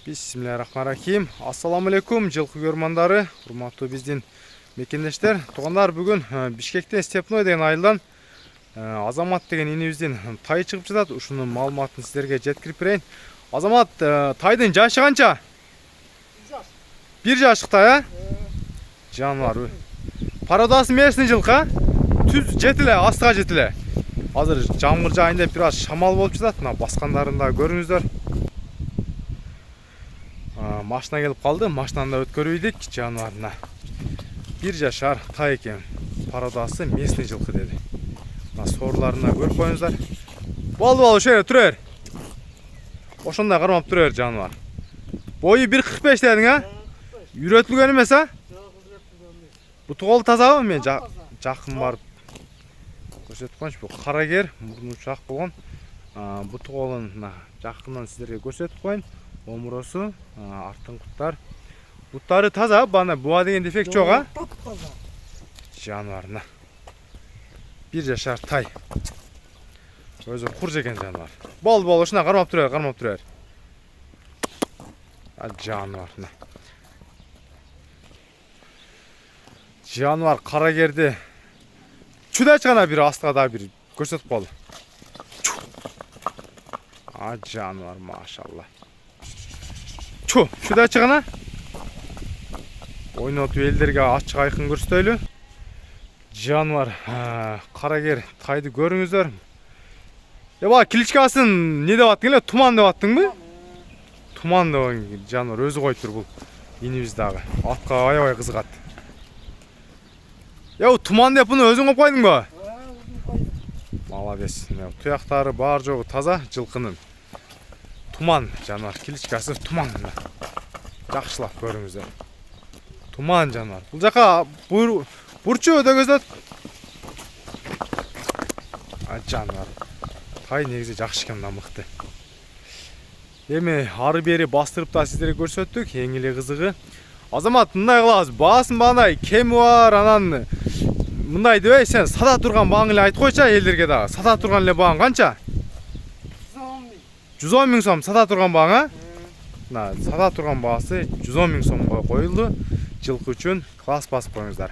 Bismillahirrahmanirrahim. Assalamu alaikum жылқы көрмандары, урматтуу биздин мекендештер. Тугандар, бүгүн Бишкектен Степной деген айылдан Азамат деген инибиздин тай чыгып жатат. Ушунун маалыматын сиздерге жеткирип берейин. Азамат, тайдын жашы канча? 1 жашыкта, Жанвар. Пародасы мерсин жылкы? Түз жетиле, астыга жетиле. Азыр жамгыр жайында бир аз шамал болуп жатат. Мына баскандарында көрүңүздөр. Машина келип калды, машинаны өткөрүйдүк жаныбарына. 1 жашар тай экен. Пародасы местный жылкы деди. Мына сорларына көрүп коюңуздар. Болду, ошо тура бер. Ошондой кармап тура бер жаныбар. Бою 1.45 дедиң, а? Үйрөтүлгөн эмес, а? Буту кол тазабы? Мен жакын барып көрсөтүп коюмчу. Бул карагер, мурну чак болгон. Буту колун жакындан сиздерге көрсөтүп коюн. Омуросу, артыңкуттар. Буттары таза, бана буа деген дефект жок, а? Жаныбарына. 1 жашар тай. Өзү кур жеген жаныбар. Бол, ушуна кармап тура бер. Жаныбарына. Жаныбар карагерди чүдө чыгана бир астыга да бир көрсөтүп калды. Жаныбар, машалла. Шуда чыгана. Ойнотуп элдерге ачык айкын көрсөтөлү. Жаныбар, карагер тайды көрүңүздөр. Эба кличкасын не деп аттың эле? Туман деп аттыңбы? Туман деп жаныбар өзү коюп тур бул инибиз дагы. Атка аябай кызыгат. Туман деп буну өзүң коюп койдуңбу? Молодец. Туяктары бар жогу таза жылкынын. Туман жаныбар, кличкасы Туман. Жакшылап көрүңүздөр. Туман жаныбар. Бул жака бурчу өдөгөзөт. Жаныбар. Тай негизи жакшы экен, мыкты. Эми ары бери бастырып да сиздерге көрсөттүк. Эң эле кызыгы. Азамат, мындай кылабыз. Баасын багандай кеми бар, анан мындай дебей, сен сата турган бааңы эле айтып койчу элдерге дагы. Сата турган эле бааң канча? 110 миң сом сата турган бааңа? Сата турган баасы 110 миң сомго коюлду. Жылкы үчүн класс басып коюңуздар.